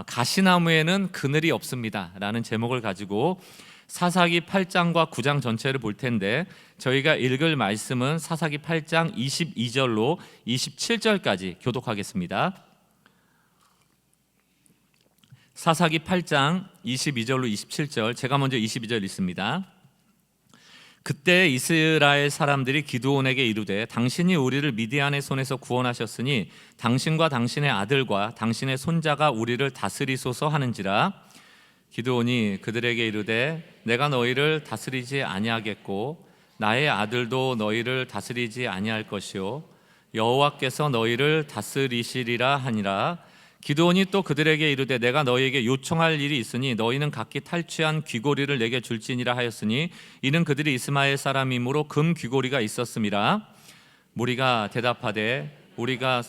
가시나무에는 그늘이 없습니다 라는 제목을 가지고 사사기 8장과 9장 전체를 볼 텐데, 저희가 읽을 말씀은 사사기 8장 22절로 27절까지 교독하겠습니다. 사사기 8장 22절로 27절, 제가 먼저 22절 읽습니다. 그때 이스라엘 사람들이 기드온에게 이르되 당신이 우리를 미디안의 손에서 구원하셨으니 당신과 당신의 아들과 당신의 손자가 우리를 다스리소서 하는지라. 기드온이 그들에게 이르되 내가 너희를 다스리지 아니하겠고 나의 아들도 너희를 다스리지 아니할 것이요 여호와께서 너희를 다스리시리라 하니라. 기드온이 또 그들에게 이르되 내가 너희에게 요청할 일이 있으니 너희는 각기 탈취한 귀고리를 내게 줄지니라 하였으니 이는 그들이 이스마엘 사람이므로 금 귀고리가 있었음이라. 무리가 대답하되 우리가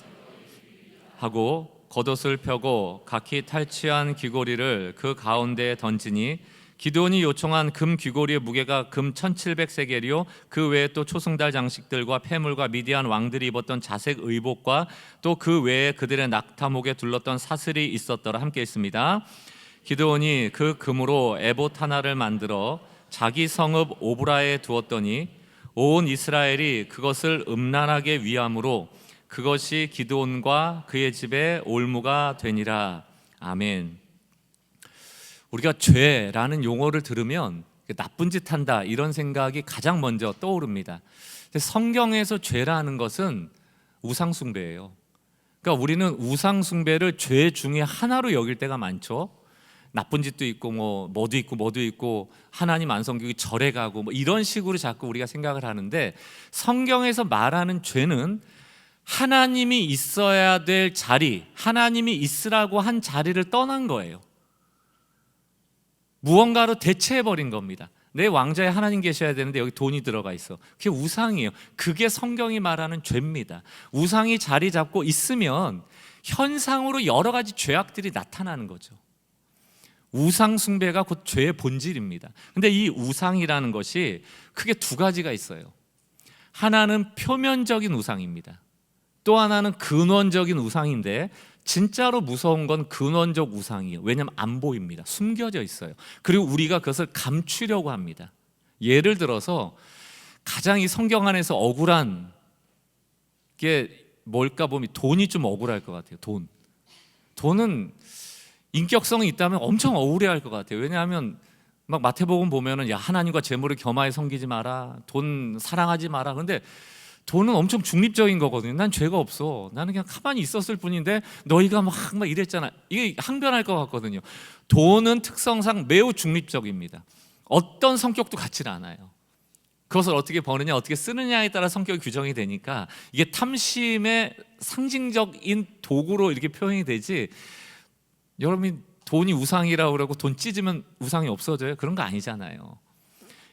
하고 겉옷을 펴고 각기 탈취한 귀고리를 그 가운데에 던지니 기드온이 요청한 금 귀고리의 무게가 금 1700세겔이요 그 외에 또 초승달 장식들과 폐물과 미디안 왕들이 입었던 자색 의복과 또 그 외에 그들의 낙타목에 둘렀던 사슬이 있었더라. 함께 있습니다. 기드온이 그 금으로 에봇 하나를 만들어 자기 성읍 오브라에 두었더니 온 이스라엘이 그것을 음란하게 위함으로 그것이 기드온과 그의 집에 올무가 되니라. 아멘. 우리가 죄라는 용어를 들으면 나쁜 짓 한다 이런 생각이 가장 먼저 떠오릅니다. 성경에서 죄라는 것은 우상숭배예요. 그러니까 우리는 우상숭배를 죄 중에 하나로 여길 때가 많죠. 나쁜 짓도 있고 뭐도 있고 하나님 안 섬기고 절에 가고 이런 식으로 자꾸 우리가 생각을 하는데, 성경에서 말하는 죄는 하나님이 있어야 될 자리, 하나님이 있으라고 한 자리를 떠난 거예요. 무언가로 대체해버린 겁니다. 내 왕좌에 하나님 계셔야 되는데 여기 돈이 들어가 있어. 그게 우상이에요. 그게 성경이 말하는 죄입니다. 우상이 자리 잡고 있으면 현상으로 여러 가지 죄악들이 나타나는 거죠. 우상 숭배가 곧 죄의 본질입니다. 근데 이 우상이라는 것이 크게 두 가지가 있어요. 하나는 표면적인 우상입니다. 또 하나는 근원적인 우상인데, 진짜로 무서운 건 근원적 우상이에요. 왜냐하면 안 보입니다. 숨겨져 있어요. 그리고 우리가 그것을 감추려고 합니다. 예를 들어서 가장 이 성경 안에서 억울한 게 뭘까 보면 돈이 좀 억울할 것 같아요. 돈은 인격성이 있다면 엄청 억울해할 것 같아요. 왜냐하면 막 마태복음 보면은 야 하나님과 재물을 겸하여 섬기지 마라, 돈 사랑하지 마라. 그런데 돈은 엄청 중립적인 거거든요. 난 죄가 없어. 나는 그냥 가만히 있었을 뿐인데 너희가 막 이랬잖아. 이게 항변할 것 같거든요. 돈은 특성상 매우 중립적입니다. 어떤 성격도 같지는 않아요. 그것을 어떻게 버느냐, 어떻게 쓰느냐에 따라 성격이 규정이 되니까 이게 탐심의 상징적인 도구로 이렇게 표현이 되지, 여러분이 돈이 우상이라고 그러고 돈 찢으면 우상이 없어져요? 그런 거 아니잖아요.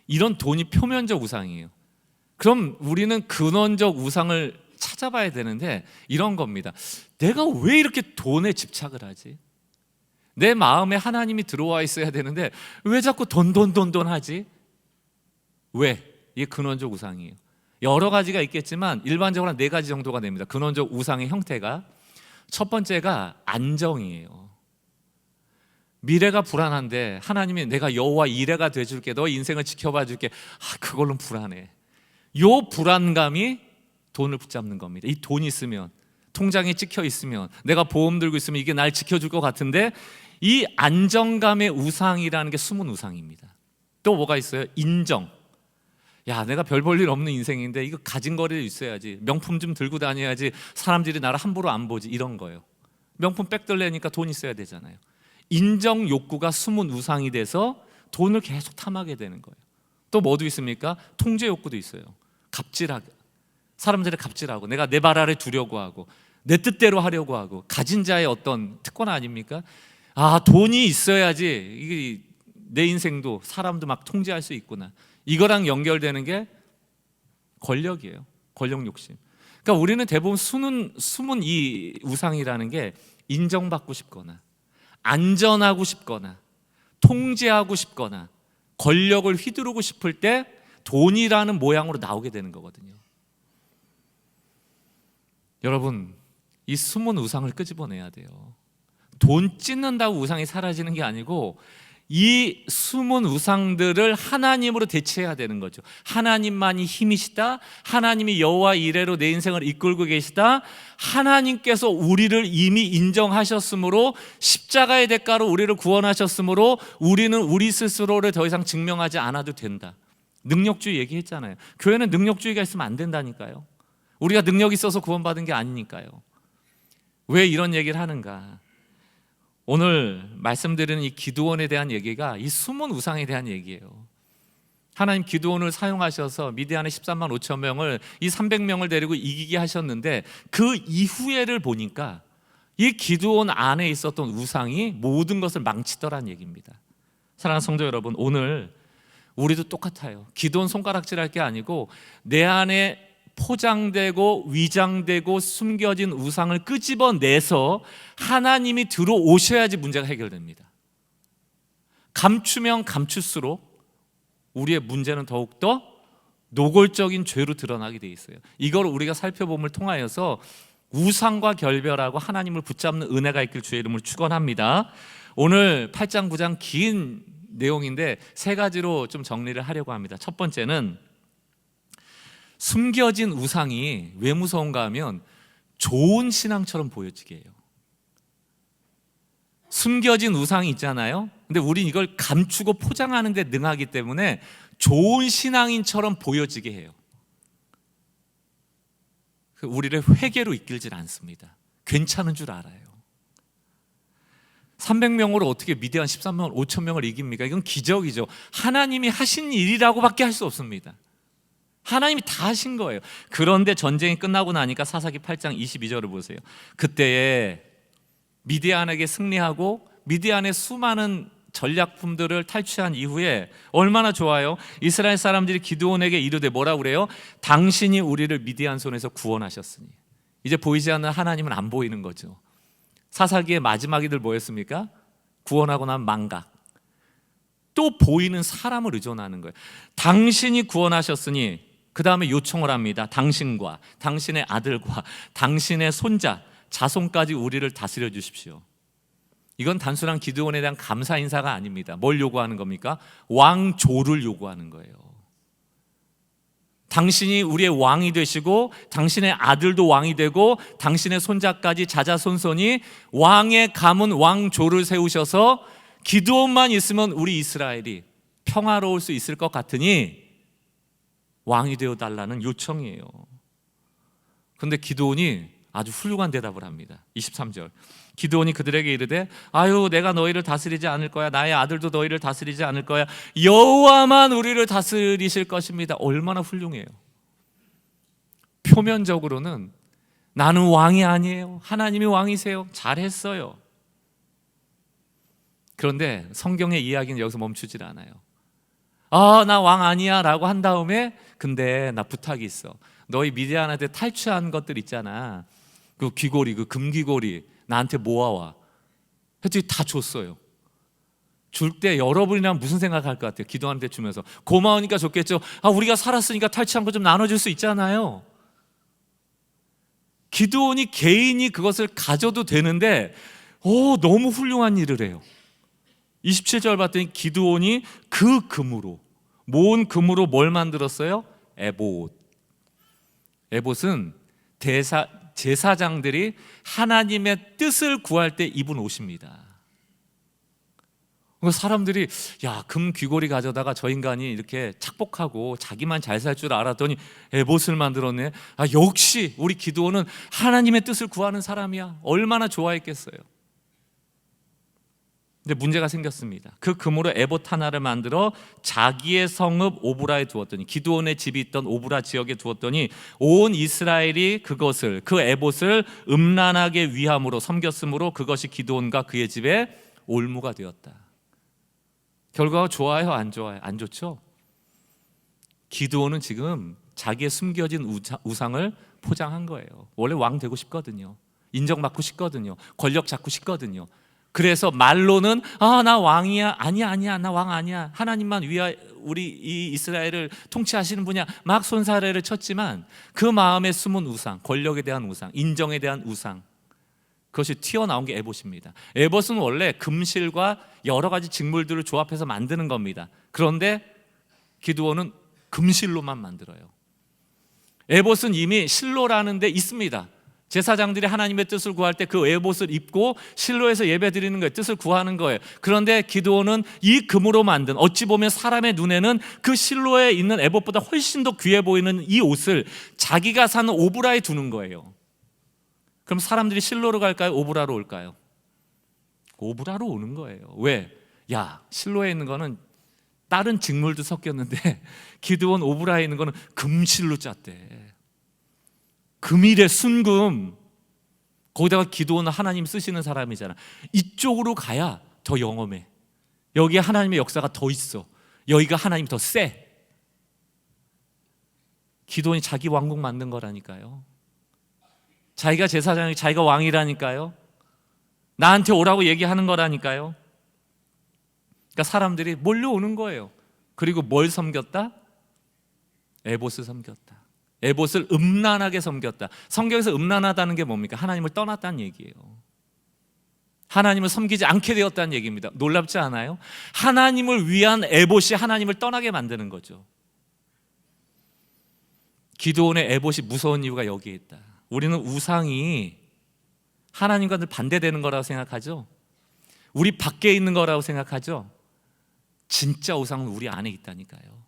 이런 돈이 표면적 우상이에요. 그럼 우리는 근원적 우상을 찾아봐야 되는데 이런 겁니다. 내가 왜 이렇게 돈에 집착을 하지? 내 마음에 하나님이 들어와 있어야 되는데 왜 자꾸 돈 하지? 왜? 이게 근원적 우상이에요. 여러 가지가 있겠지만 일반적으로 한 4가지 정도가 됩니다. 근원적 우상의 형태가. 첫 번째가 안정이에요. 미래가 불안한데 하나님이 내가 여호와 이레가 돼줄게, 너 인생을 지켜봐 줄게. 그걸로는 불안해. 요 불안감이 돈을 붙잡는 겁니다. 이 돈이 있으면, 통장에 찍혀 있으면, 내가 보험 들고 있으면 이게 날 지켜줄 것 같은데, 이 안정감의 우상이라는 게 숨은 우상입니다. 또 뭐가 있어요? 인정. 야 내가 별 볼 일 없는 인생인데 이거 가진 거라도 있어야지, 명품 좀 들고 다녀야지 사람들이 나를 함부로 안 보지, 이런 거예요. 명품 백 들려니까 돈 있어야 되잖아요. 인정 욕구가 숨은 우상이 돼서 돈을 계속 탐하게 되는 거예요. 또 뭐도 있습니까? 통제 욕구도 있어요. 갑질하고, 사람들의 갑질하고, 내가 내 발 아래 두려고 하고, 내 뜻대로 하려고 하고, 가진 자의 어떤 특권 아닙니까? 돈이 있어야지 이게 내 인생도 사람도 막 통제할 수 있구나. 이거랑 연결되는 게 권력이에요. 권력 욕심. 그러니까 우리는 대부분 숨은 이 우상이라는 게 인정받고 싶거나, 안전하고 싶거나, 통제하고 싶거나, 권력을 휘두르고 싶을 때 돈이라는 모양으로 나오게 되는 거거든요. 여러분, 이 숨은 우상을 끄집어내야 돼요. 돈 찢는다고 우상이 사라지는 게 아니고 이 숨은 우상들을 하나님으로 대체해야 되는 거죠. 하나님만이 힘이시다. 하나님이 여호와 이레로 내 인생을 이끌고 계시다. 하나님께서 우리를 이미 인정하셨으므로 십자가의 대가로 우리를 구원하셨으므로 우리는 우리 스스로를 더 이상 증명하지 않아도 된다. 능력주의 얘기했잖아요. 교회는 능력주의가 있으면 안 된다니까요. 우리가 능력 있어서 구원받은 게 아니니까요. 왜 이런 얘기를 하는가? 오늘 말씀드리는 이 기드온에 대한 얘기가 이 숨은 우상에 대한 얘기예요. 하나님 기드온을 사용하셔서 미디안의 13만 5천 명을 이 300명을 데리고 이기게 하셨는데 그 이후에를 보니까 이 기드온 안에 있었던 우상이 모든 것을 망치더란 얘기입니다. 사랑하는 성도 여러분, 오늘 우리도 똑같아요. 기드온 손가락질할 게 아니고 내 안에 포장되고 위장되고 숨겨진 우상을 끄집어내서 하나님이 들어오셔야지 문제가 해결됩니다. 감추면 감출수록 우리의 문제는 더욱더 노골적인 죄로 드러나게 돼 있어요. 이걸 우리가 살펴봄을 통하여서 우상과 결별하고 하나님을 붙잡는 은혜가 있길 주의 이름으로 축원합니다. 오늘 8장 9장 긴 내용인데 세 가지로 좀 정리를 하려고 합니다. 첫 번째는 숨겨진 우상이 왜 무서운가 하면 좋은 신앙처럼 보여지게 해요. 숨겨진 우상이 있잖아요. 근데 우린 이걸 감추고 포장하는 데 능하기 때문에 좋은 신앙인처럼 보여지게 해요. 우리를 회개로 이끌질 않습니다. 괜찮은 줄 알아요. 300명으로 어떻게 미디안 13만 5천 명을 이깁니까? 이건 기적이죠. 하나님이 하신 일이라고밖에 할 수 없습니다. 하나님이 다 하신 거예요. 그런데 전쟁이 끝나고 나니까 사사기 8장 22절을 보세요. 그때에 미디안에게 승리하고 미디안의 수많은 전략품들을 탈취한 이후에 얼마나 좋아요? 이스라엘 사람들이 기드온에게 이르되 뭐라 그래요? 당신이 우리를 미디안 손에서 구원하셨으니. 이제 보이지 않는 하나님은 안 보이는 거죠. 사사기의 마지막이들 뭐였습니까? 구원하고 난 망각. 또 보이는 사람을 의존하는 거예요. 당신이 구원하셨으니 그 다음에 요청을 합니다. 당신과 당신의 아들과 당신의 손자, 자손까지 우리를 다스려 주십시오. 이건 단순한 기드온에 대한 감사 인사가 아닙니다. 뭘 요구하는 겁니까? 왕조를 요구하는 거예요. 당신이 우리의 왕이 되시고 당신의 아들도 왕이 되고 당신의 손자까지 자자손손이 왕의 가문 왕조를 세우셔서 기드온만 있으면 우리 이스라엘이 평화로울 수 있을 것 같으니 왕이 되어달라는 요청이에요. 그런데 기드온이 아주 훌륭한 대답을 합니다. 23절 기드온이 그들에게 이르되 아유 내가 너희를 다스리지 않을 거야. 나의 아들도 너희를 다스리지 않을 거야. 여호와만 우리를 다스리실 것입니다. 얼마나 훌륭해요. 표면적으로는 나는 왕이 아니에요. 하나님이 왕이세요. 잘했어요. 그런데 성경의 이야기는 여기서 멈추질 않아요. 아, 나 왕 아니야 라고 한 다음에 근데 나 부탁이 있어. 너희 미디안한테 탈취한 것들 있잖아. 그 귀고리, 그 금귀고리 나한테 모아와. 했더니 다 줬어요. 줄 때 여러분이랑 무슨 생각할 것 같아요? 기도하는데 주면서 고마우니까 줬겠죠. 아, 우리가 살았으니까 탈취한 거 좀 나눠줄 수 있잖아요. 기드온이 개인이 그것을 가져도 되는데 너무 훌륭한 일을 해요. 27절 봤더니 기드온이 그 금으로 모은 금으로 뭘 만들었어요? 에봇. 에봇은 제사장들이 하나님의 뜻을 구할 때 입은 옷입니다. 사람들이 야, 금 귀고리 가져다가 저 인간이 이렇게 착복하고 자기만 잘 살 줄 알았더니 에봇을 만들었네. 아, 역시 우리 기드온은 하나님의 뜻을 구하는 사람이야. 얼마나 좋아했겠어요. 근데 문제가 생겼습니다. 그 금으로 에봇 하나를 만들어 자기의 성읍 오브라에 두었더니 기드온의 집이 있던 오브라 지역에 두었더니 온 이스라엘이 그것을 그 에봇을 음란하게 위함으로 섬겼으므로 그것이 기드온과 그의 집에 올무가 되었다. 결과가 좋아요? 안 좋아요? 안 좋죠? 기드온은 지금 자기의 숨겨진 우상을 포장한 거예요. 원래 왕 되고 싶거든요. 인정받고 싶거든요. 권력 잡고 싶거든요. 그래서 말로는 나 왕이야. 아니야 나 왕 아니야. 하나님만 우리 이 이스라엘을 통치하시는 분이야. 막 손사래를 쳤지만 그 마음에 숨은 우상, 권력에 대한 우상, 인정에 대한 우상, 그것이 튀어나온 게 에봇입니다. 에봇은 원래 금실과 여러 가지 직물들을 조합해서 만드는 겁니다. 그런데 기드온은 금실로만 만들어요. 에봇은 이미 실로라는 데 있습니다. 제사장들이 하나님의 뜻을 구할 때 그 에봇을 입고 실로에서 예배 드리는 거예요. 뜻을 구하는 거예요. 그런데 기드온은 이 금으로 만든, 어찌 보면 사람의 눈에는 그 실로에 있는 에봇보다 훨씬 더 귀해 보이는 이 옷을 자기가 사는 오브라에 두는 거예요. 그럼 사람들이 실로로 갈까요? 오브라로 올까요? 오브라로 오는 거예요. 왜? 야, 실로에 있는 거는 다른 직물도 섞였는데 기드온 오브라에 있는 거는 금실로 짰대. 금일의 순금. 거기다가 기드온은 하나님 쓰시는 사람이잖아. 이쪽으로 가야 더 영험해. 여기에 하나님의 역사가 더 있어. 여기가 하나님 더 세. 기드온이 자기 왕국 만든 거라니까요. 자기가 제사장이, 자기가 왕이라니까요. 나한테 오라고 얘기하는 거라니까요. 그러니까 사람들이 몰려오는 거예요. 그리고 뭘 섬겼다? 에봇을 섬겼다. 에봇을 음란하게 섬겼다. 성경에서 음란하다는 게 뭡니까? 하나님을 떠났다는 얘기예요. 하나님을 섬기지 않게 되었다는 얘기입니다. 놀랍지 않아요? 하나님을 위한 에봇이 하나님을 떠나게 만드는 거죠. 기드온의 에봇이 무서운 이유가 여기에 있다. 우리는 우상이 하나님과 늘 반대되는 거라고 생각하죠. 우리 밖에 있는 거라고 생각하죠. 진짜 우상은 우리 안에 있다니까요.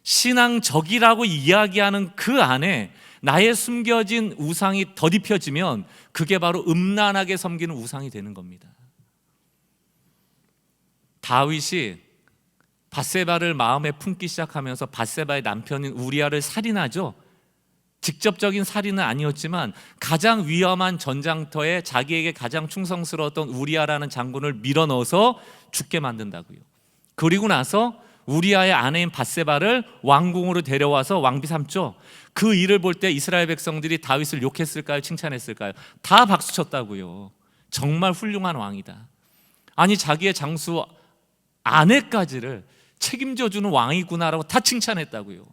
신앙적이라고 이야기하는 그 안에 나의 숨겨진 우상이 덧입혀지면 그게 바로 음란하게 섬기는 우상이 되는 겁니다. 다윗이 밧세바를 마음에 품기 시작하면서 밧세바의 남편인 우리아를 살인하죠. 직접적인 살인은 아니었지만 가장 위험한 전장터에 자기에게 가장 충성스러웠던 우리아라는 장군을 밀어넣어서 죽게 만든다고요. 그리고 나서 우리아의 아내인 밧세바를 왕궁으로 데려와서 왕비 삼죠. 그 일을 볼 때 이스라엘 백성들이 다윗을 욕했을까요? 칭찬했을까요? 다 박수쳤다고요. 정말 훌륭한 왕이다. 아니, 자기의 장수 아내까지를 책임져주는 왕이구나라고 다 칭찬했다고요.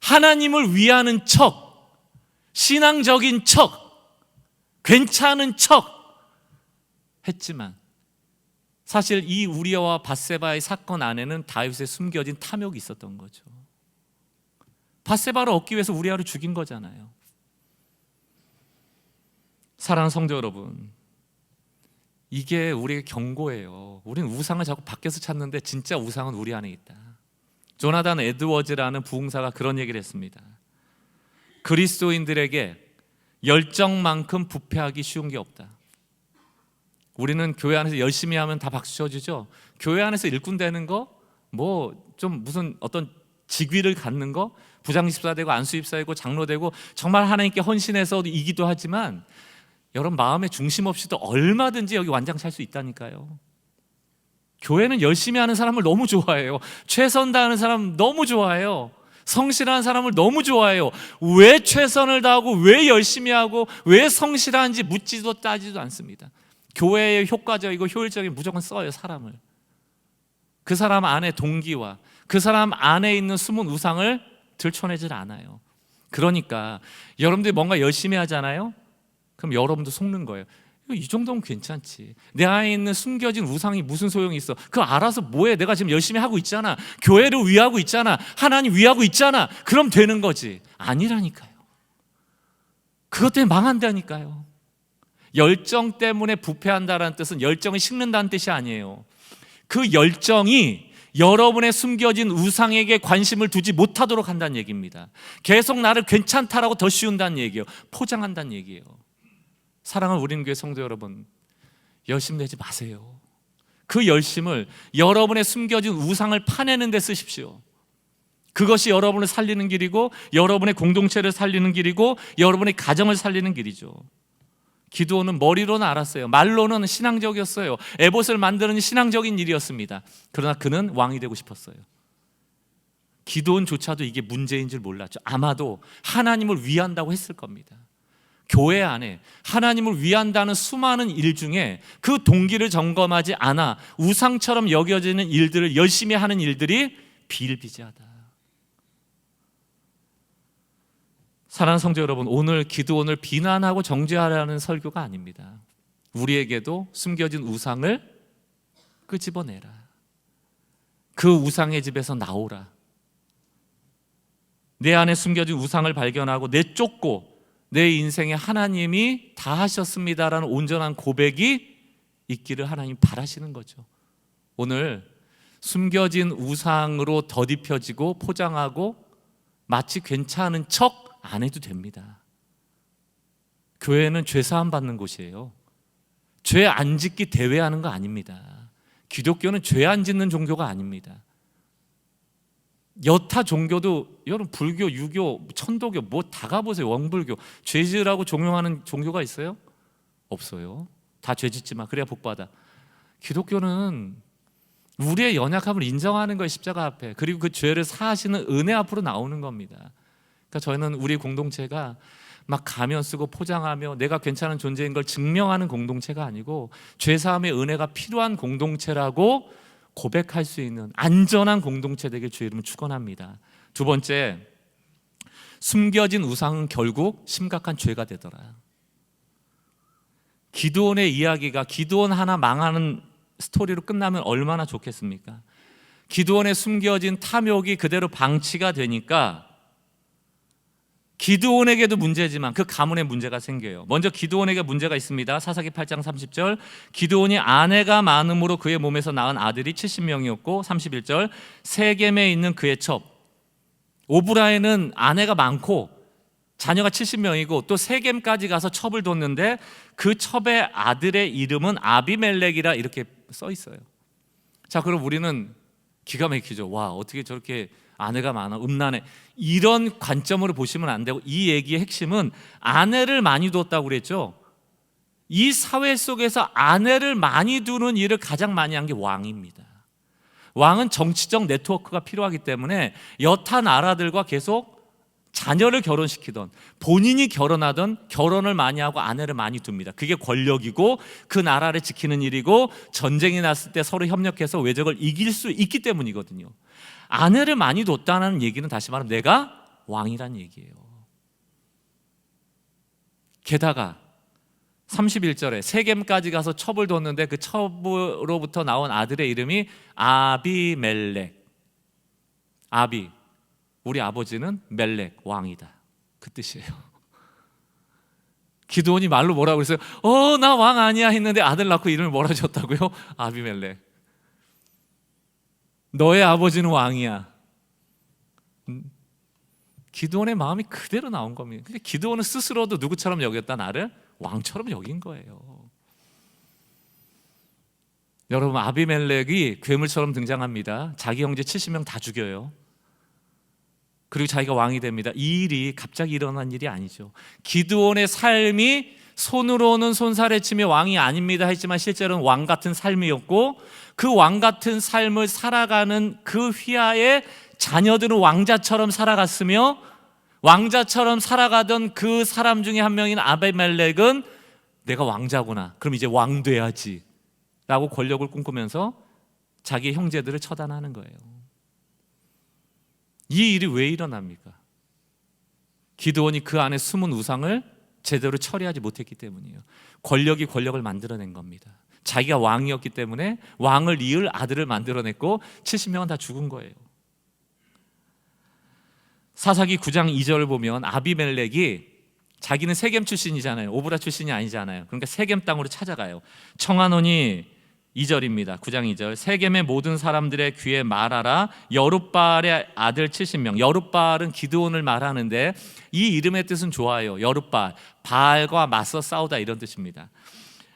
하나님을 위하는 척, 신앙적인 척, 괜찮은 척 했지만 사실 이 우리아와 밧세바의 사건 안에는 다윗의 숨겨진 탐욕이 있었던 거죠. 밧세바를 얻기 위해서 우리아를 죽인 거잖아요. 사랑하는 성도 여러분, 이게 우리에게 경고예요. 우리는 우상을 자꾸 밖에서 찾는데 진짜 우상은 우리 안에 있다. 조나단 에드워즈라는 부흥사가 그런 얘기를 했습니다. 그리스도인들에게 열정만큼 부패하기 쉬운 게 없다. 우리는 교회 안에서 열심히 하면 다 박수 쳐주죠. 교회 안에서 일꾼 되는 거, 뭐 좀 무슨 어떤 직위를 갖는 거, 부장집사 되고 안수집사 되고 장로 되고 정말 하나님께 헌신해서 이기도 하지만 여러분 마음의 중심 없이도 얼마든지 여기 완장 찰 수 있다니까요. 교회는 열심히 하는 사람을 너무 좋아해요. 최선 다하는 사람 너무 좋아해요. 성실한 사람을 너무 좋아해요. 왜 최선을 다하고 왜 열심히 하고 왜 성실한지 묻지도 따지도 않습니다. 교회의 효과적이고 효율적인 무조건 써요, 사람을. 그 사람 안에 동기와 그 사람 안에 있는 숨은 우상을 들춰내질 않아요. 그러니까 여러분들이 뭔가 열심히 하잖아요. 그럼 여러분도 속는 거예요. 이 정도면 괜찮지. 내 안에 있는 숨겨진 우상이 무슨 소용이 있어. 그거 알아서 뭐해. 내가 지금 열심히 하고 있잖아. 교회를 위하고 있잖아. 하나님 위하고 있잖아. 그럼 되는 거지. 아니라니까요. 그것 때문에 망한다니까요. 열정 때문에 부패한다는 뜻은 열정을 식는다는 뜻이 아니에요. 그 열정이 여러분의 숨겨진 우상에게 관심을 두지 못하도록 한다는 얘기입니다. 계속 나를 괜찮다라고 더 씌운다는 얘기예요. 포장한다는 얘기예요. 사랑하는 우리는 교회 성도 여러분, 열심 내지 마세요. 그 열심을 여러분의 숨겨진 우상을 파내는 데 쓰십시오. 그것이 여러분을 살리는 길이고 여러분의 공동체를 살리는 길이고 여러분의 가정을 살리는 길이죠. 기드온은 머리로는 알았어요. 말로는 신앙적이었어요. 에봇을 만드는 신앙적인 일이었습니다. 그러나 그는 왕이 되고 싶었어요. 기드온조차도 이게 문제인 줄 몰랐죠. 아마도 하나님을 위한다고 했을 겁니다. 교회 안에 하나님을 위한다는 수많은 일 중에 그 동기를 점검하지 않아 우상처럼 여겨지는 일들을 열심히 하는 일들이 비일비재하다. 사랑하는 성도 여러분, 오늘 기드온을 비난하고 정죄하라는 설교가 아닙니다. 우리에게도 숨겨진 우상을 끄집어내라. 그 우상의 집에서 나오라. 내 안에 숨겨진 우상을 발견하고 내쫓고 내 인생에 하나님이 다 하셨습니다라는 온전한 고백이 있기를 하나님 바라시는 거죠. 오늘 숨겨진 우상으로 덧입혀지고 포장하고 마치 괜찮은 척 안 해도 됩니다. 교회는 죄사함 받는 곳이에요. 죄 안 짓기 대회하는 거 아닙니다. 기독교는 죄 안 짓는 종교가 아닙니다. 여타 종교도, 여러분 불교, 유교, 천도교 뭐 다 가보세요. 원불교 죄 지으라고 종용하는 종교가 있어요? 없어요. 다 죄 짓지 마, 그래야 복 받아. 기독교는 우리의 연약함을 인정하는 거예요. 십자가 앞에. 그리고 그 죄를 사하시는 은혜 앞으로 나오는 겁니다. 그러니까 저희는 우리 공동체가 막 가면 쓰고 포장하며 내가 괜찮은 존재인 걸 증명하는 공동체가 아니고 죄사함의 은혜가 필요한 공동체라고 고백할 수 있는 안전한 공동체 되길 주의 이름으로 축원합니다. 두 번째, 숨겨진 우상은 결국 심각한 죄가 되더라. 기드온의 이야기가 기드온 하나 망하는 스토리로 끝나면 얼마나 좋겠습니까? 기드온의 숨겨진 탐욕이 그대로 방치가 되니까 기드온에게도 문제지만 그 가문에 문제가 생겨요. 먼저 기드온에게 문제가 있습니다. 사사기 8장 30절, 기드온이 아내가 많음으로 그의 몸에서 낳은 아들이 70명이었고 31절, 세겜에 있는 그의 첩 오브라에는 아내가 많고 자녀가 70명이고 또 세겜까지 가서 첩을 뒀는데 그 첩의 아들의 이름은 아비멜렉이라 이렇게 써 있어요. 자, 그럼 우리는 기가 막히죠. 와, 어떻게 저렇게 아내가 많아, 음란해, 이런 관점으로 보시면 안 되고, 이 얘기의 핵심은 아내를 많이 두었다고 그랬죠. 이 사회 속에서 아내를 많이 두는 일을 가장 많이 한 게 왕입니다. 왕은 정치적 네트워크가 필요하기 때문에 여타 나라들과 계속 자녀를 결혼시키던, 본인이 결혼하던 결혼을 많이 하고 아내를 많이 둡니다. 그게 권력이고 그 나라를 지키는 일이고 전쟁이 났을 때 서로 협력해서 외적을 이길 수 있기 때문이거든요. 아내를 많이 뒀다는 얘기는 다시 말하면 내가 왕이란 얘기예요. 게다가 31절에 세겜까지 가서 첩을 뒀는데 그 첩으로부터 나온 아들의 이름이 아비멜렉. 아비, 우리 아버지는 멜렉, 왕이다, 그 뜻이에요. 기드온이 말로 뭐라고 그랬어요? 나 왕 아니야 했는데 아들 낳고 이름을 뭐라 지었다고요? 아비멜렉. 너의 아버지는 왕이야. 기드온의 마음이 그대로 나온 겁니다. 근데 기드온은 스스로도 누구처럼 여겼다? 나를 왕처럼 여긴 거예요. 여러분, 아비멜렉이 괴물처럼 등장합니다. 자기 형제 70명 다 죽여요. 그리고 자기가 왕이 됩니다. 이 일이 갑자기 일어난 일이 아니죠. 기드온의 삶이 손으로는 손살에 치며 왕이 아닙니다 했지만 실제로는 왕 같은 삶이었고, 그 왕 같은 삶을 살아가는 그 휘하에 자녀들은 왕자처럼 살아갔으며, 왕자처럼 살아가던 그 사람 중에 한 명인 아비멜렉은 내가 왕자구나, 그럼 이제 왕 돼야지 라고 권력을 꿈꾸면서 자기 형제들을 처단하는 거예요. 이 일이 왜 일어납니까? 기드온이 그 안에 숨은 우상을 제대로 처리하지 못했기 때문이에요. 권력이 권력을 만들어낸 겁니다. 자기가 왕이었기 때문에 왕을 이을 아들을 만들어냈고 70명은 다 죽은 거예요. 사사기 9장 2절을 보면 아비멜렉이 자기는 세겜 출신이잖아요. 오브라 출신이 아니잖아요. 그러니까 세겜 땅으로 찾아가요. 청하노니 2절입니다. 9장 2절, 세겜의 모든 사람들의 귀에 말하라. 여룻바알의 아들 70명. 여룻바알은 기드온을 말하는데 이 이름의 뜻은 좋아요. 여룻바알, 바알과 맞서 싸우다, 이런 뜻입니다.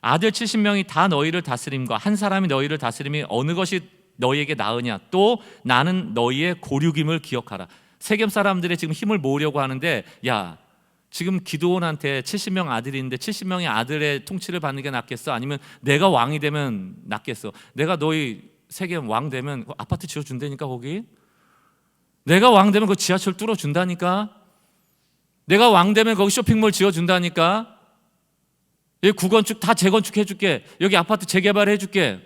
아들 70명이 다 너희를 다스림과 한 사람이 너희를 다스림이 어느 것이 너희에게 나으냐, 또 나는 너희의 고륙임을 기억하라. 세겜 사람들의 지금 힘을 모으려고 하는데, 야, 지금 기드온한테 70명 아들인데 70명의 아들의 통치를 받는 게 낫겠어? 아니면 내가 왕이 되면 낫겠어? 내가 너희 세겜 왕 되면 아파트 지어준다니까, 거기 내가 왕 되면 그 지하철 뚫어준다니까, 내가 왕 되면 거기 쇼핑몰 지어준다니까, 여기 구건축 다 재건축해줄게, 여기 아파트 재개발해줄게.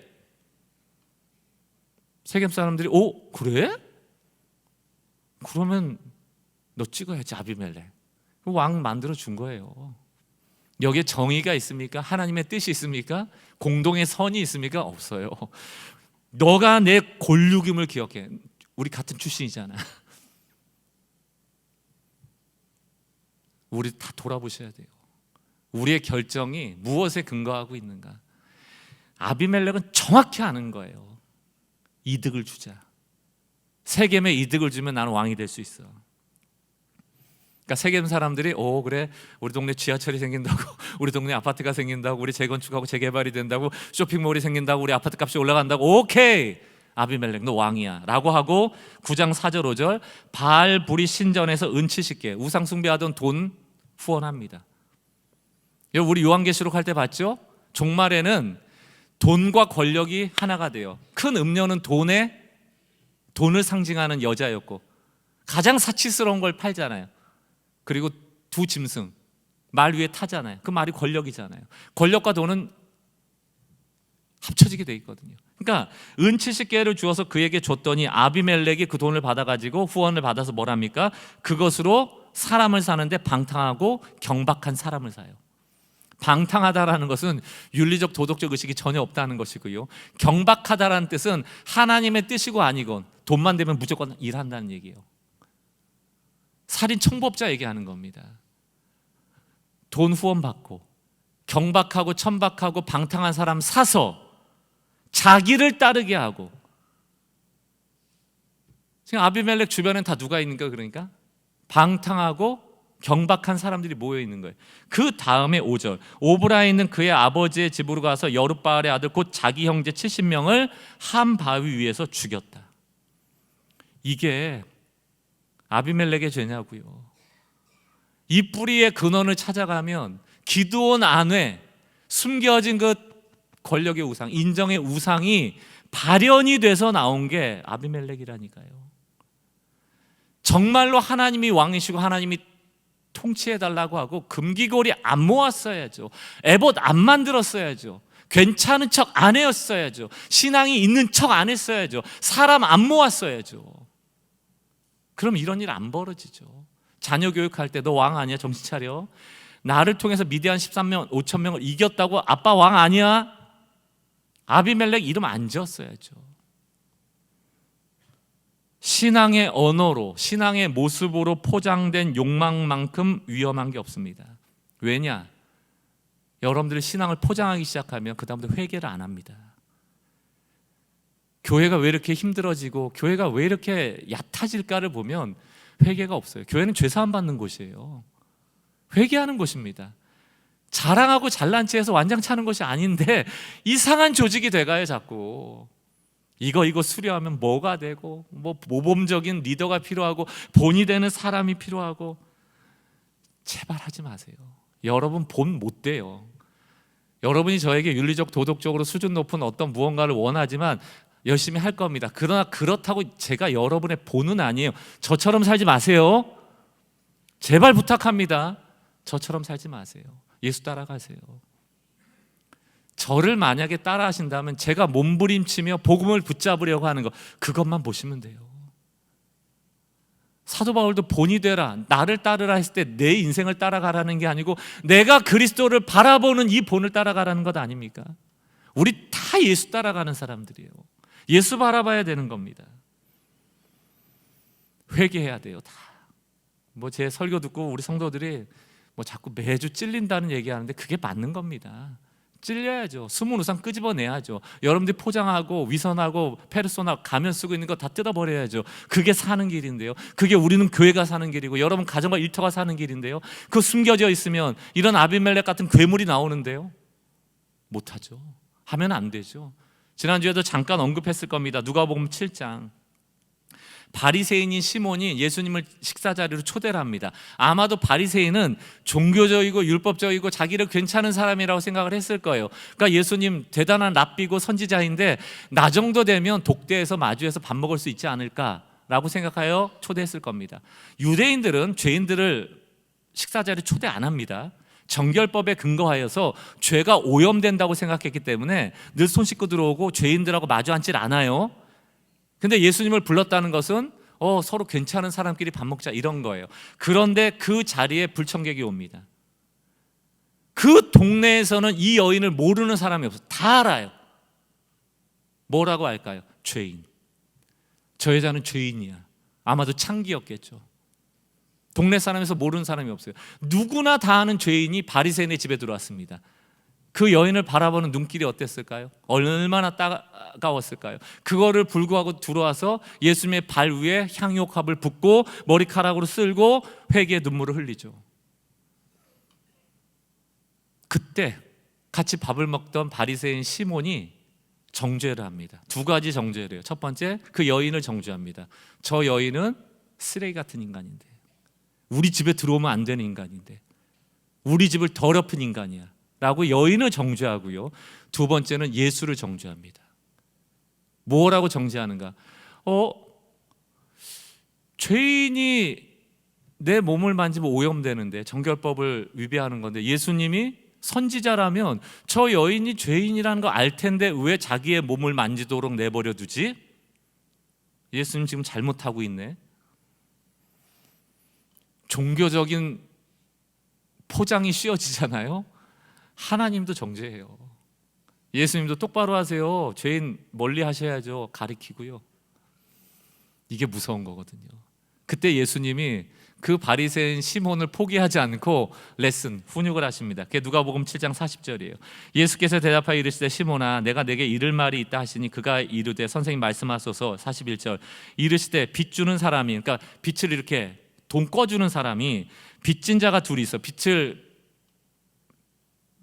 세겜 사람들이 그래? 그러면 너 찍어야지, 아비멜렉. 왕 만들어 준 거예요. 여기에 정의가 있습니까? 하나님의 뜻이 있습니까? 공동의 선이 있습니까? 없어요. 너가 내 권력임을 기억해. 우리 같은 출신이잖아. 우리 다 돌아보셔야 돼요. 우리의 결정이 무엇에 근거하고 있는가? 아비멜렉은 정확히 아는 거예요. 이득을 주자. 세겜에 이득을 주면 나는 왕이 될 수 있어. 그러니까 세겜 사람들이 그래, 우리 동네 지하철이 생긴다고, 우리 동네 아파트가 생긴다고, 우리 재건축하고 재개발이 된다고, 쇼핑몰이 생긴다고, 우리 아파트 값이 올라간다고, 오케이, 아비멜렉 너 왕이야 라고 하고 9장 4절 5절 바알브리 신전에서 은치 씻게 우상 숭배하던 돈 후원합니다. 우리 요한계시록 할 때 봤죠? 종말에는 돈과 권력이 하나가 돼요. 큰 음료는 돈을 상징하는 여자였고 가장 사치스러운 걸 팔잖아요. 그리고 두 짐승 말 위에 타잖아요. 그 말이 권력이잖아요. 권력과 돈은 합쳐지게 돼 있거든요. 그러니까 은 70개를 주어서 그에게 줬더니 아비멜렉이 그 돈을 받아가지고 후원을 받아서 뭘 합니까? 그것으로 사람을 사는데 방탕하고 경박한 사람을 사요. 방탕하다라는 것은 윤리적 도덕적 의식이 전혀 없다는 것이고요, 경박하다라는 뜻은 하나님의 뜻이고 아니건 돈만 되면 무조건 일한다는 얘기예요. 살인 청법자 얘기하는 겁니다. 돈 후원 받고 경박하고 천박하고 방탕한 사람 사서 자기를 따르게 하고. 지금 아비멜렉 주변엔 다 누가 있는가? 그러니까 방탕하고 경박한 사람들이 모여 있는 거예요. 그 다음에 5절 오브라인은 그의 아버지의 집으로 가서 여룻바알의 아들 곧 자기 형제 70명을 한 바위 위에서 죽였다. 이게 아비멜렉의 죄냐고요. 이 뿌리의 근원을 찾아가면 기드온 안에 숨겨진 그 권력의 우상, 인정의 우상이 발현이 돼서 나온 게 아비멜렉이라니까요. 정말로 하나님이 왕이시고 하나님이 통치해달라고 하고 금기골이 안 모았어야죠. 에봇 안 만들었어야죠. 괜찮은 척 안 했어야죠. 신앙이 있는 척 안 했어야죠. 사람 안 모았어야죠. 그럼 이런 일 안 벌어지죠. 자녀 교육할 때 너 왕 아니야? 정신 차려. 나를 통해서 미디안 13명 5천 명을 이겼다고 아빠 왕 아니야? 아비멜렉 이름 안 지었어야죠. 신앙의 언어로, 신앙의 모습으로 포장된 욕망만큼 위험한 게 없습니다. 왜냐? 여러분들이 신앙을 포장하기 시작하면 그 다음부터 회개를 안 합니다. 교회가 왜 이렇게 힘들어지고 교회가 왜 이렇게 얕아질까를 보면 회개가 없어요. 교회는 죄사함 받는 곳이에요. 회개하는 곳입니다. 자랑하고 잘난 체해서 완장 차는 것이 아닌데 이상한 조직이 돼가요. 자꾸 이거 수료하면 뭐가 되고 뭐 모범적인 리더가 필요하고 본이 되는 사람이 필요하고. 제발 하지 마세요. 여러분 본 못 돼요. 여러분이 저에게 윤리적 도덕적으로 수준 높은 어떤 무언가를 원하지만 열심히 할 겁니다. 그러나 그렇다고 제가 여러분의 본은 아니에요. 저처럼 살지 마세요. 제발 부탁합니다. 저처럼 살지 마세요. 예수 따라가세요. 저를 만약에 따라하신다면 제가 몸부림치며 복음을 붙잡으려고 하는 거, 그것만 보시면 돼요. 사도 바울도 본이 되라, 나를 따르라 했을 때 내 인생을 따라가라는 게 아니고 내가 그리스도를 바라보는 이 본을 따라가라는 것 아닙니까? 우리 다 예수 따라가는 사람들이에요. 예수 바라봐야 되는 겁니다. 회개해야 돼요. 다. 뭐 제 설교 듣고 우리 성도들이 뭐 자꾸 매주 찔린다는 얘기하는데 그게 맞는 겁니다. 찔려야죠. 숨은 우상 끄집어내야죠. 여러분들이 포장하고 위선하고 페르소나 가면 쓰고 있는 거 다 뜯어버려야죠. 그게 사는 길인데요. 그게 우리는 교회가 사는 길이고 여러분 가정과 일터가 사는 길인데요. 그거 숨겨져 있으면 이런 아비멜렉 같은 괴물이 나오는데요. 못하죠. 하면 안 되죠. 지난주에도 잠깐 언급했을 겁니다. 누가복음 7장 바리새인인 시몬이 예수님을 식사 자리로 초대를 합니다. 아마도 바리새인은 종교적이고 율법적이고 자기를 괜찮은 사람이라고 생각을 했을 거예요. 그러니까 예수님 대단한 랍비고 선지자인데 나 정도 되면 독대에서 마주해서 밥 먹을 수 있지 않을까라고 생각하여 초대했을 겁니다. 유대인들은 죄인들을 식사 자리에 초대 안 합니다. 정결법에 근거하여서 죄가 오염된다고 생각했기 때문에 늘 손 씻고 들어오고 죄인들하고 마주 앉질 않아요. 근데 예수님을 불렀다는 것은 서로 괜찮은 사람끼리 밥 먹자 이런 거예요. 그런데 그 자리에 불청객이 옵니다. 그 동네에서는 이 여인을 모르는 사람이 없어요. 다 알아요. 뭐라고 할까요? 죄인. 저 여자는 죄인이야. 아마도 창기였겠죠. 동네 사람에서 모르는 사람이 없어요. 누구나 다 아는 죄인이 바리새인의 집에 들어왔습니다. 그 여인을 바라보는 눈길이 어땠을까요? 얼마나 따가웠을까요? 그거를 불구하고 들어와서 예수님의 발 위에 향유옥합을 붓고 머리카락으로 쓸고 회개의 눈물을 흘리죠. 그때 같이 밥을 먹던 바리새인 시몬이 정죄를 합니다. 두 가지 정죄를 해요. 첫 번째, 그 여인을 정죄합니다. 저 여인은 쓰레기 같은 인간인데, 우리 집에 들어오면 안 되는 인간인데, 우리 집을 더럽힌 인간이야 라고 여인을 정죄하고요. 두 번째는 예수를 정죄합니다. 뭐라고 정죄하는가? 죄인이 내 몸을 만지면 오염되는데, 정결법을 위배하는 건데, 예수님이 선지자라면 저 여인이 죄인이라는 거 알 텐데 왜 자기의 몸을 만지도록 내버려 두지? 예수님 지금 잘못하고 있네. 종교적인 포장이 씌워지잖아요. 하나님도 정죄해요. 예수님도 똑바로 하세요. 죄인 멀리 하셔야죠. 가리키고요. 이게 무서운 거거든요. 그때 예수님이 그 바리새인 시몬을 포기하지 않고 훈육을 하십니다. 그게 누가복음 7장 40절이에요. 예수께서 대답하여 이르시되 시몬아 내가 내게 이를 말이 있다 하시니 그가 이르되 선생님 말씀하소서. 41절 이르시되 빚 주는 사람이, 그러니까 빚을 이렇게 돈 꺼주는 사람이 빚진 자가 둘이 있어.